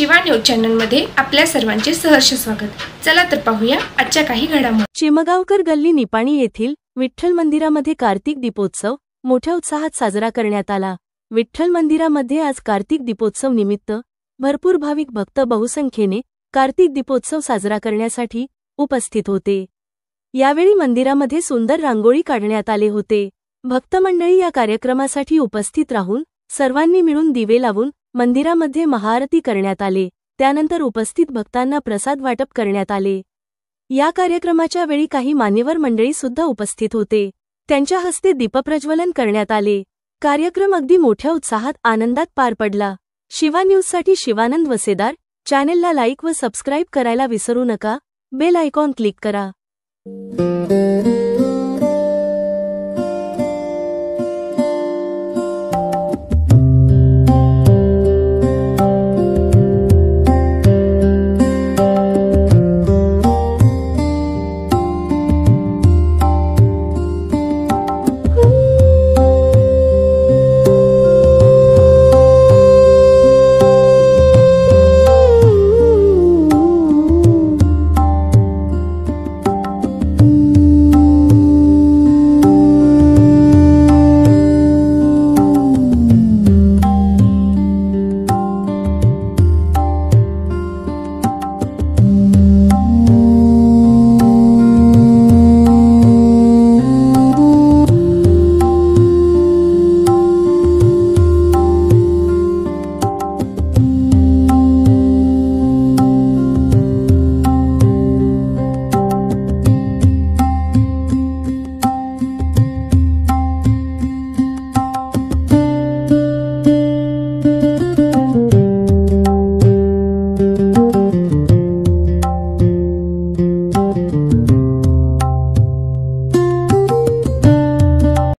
Shiva news चॅनलमध्ये आपल्या सर्वांचे सहर्ष स्वागत। चला तर पाहूया आजच्या काही घडामोडी। चिमगावकर गल्ली निपाणी येथील विठ्ठल मंदिरामध्ये कार्तिक दीपोत्सव मोठ्या उत्साहात साजरा करण्यात आला। विठ्ठल मंदिरामध्ये आज कार्तिक दीपोत्सव निमित्त भरपूर भाविक भक्त बहुसंख्येने कार्तिक दीपोत्सव साजरा करण्यासाठी उपस्थित होते। यावेळी मंदिरामध्ये सुंदर रांगोळी काढण्यात आले होते। भक्त मंडळी या कार्यक्रमासाठी उपस्थित राहून सर्वांनी मिळून दिवे लावून मंदिरामध्ये महाआरती करण्यात आले। त्यानंतर उपस्थित भक्तांना प्रसाद वाटप करण्यात आले। या कार्यक्रमाच्या वेळी काही मान्यवर मंडळी सुद्धा उपस्थित होते। त्यांच्या हस्ते दीपप्रज्वलन करण्यात आले। कार्यक्रम अगदी मोठ्या उत्साहात आनंदात पार पडला। शिवा न्यूजसाठी शिवानंद वसेदार। चॅनेलला लाईक व सबस्क्राईब करायला विसरू नका। बेल आयकॉन क्लिक करा।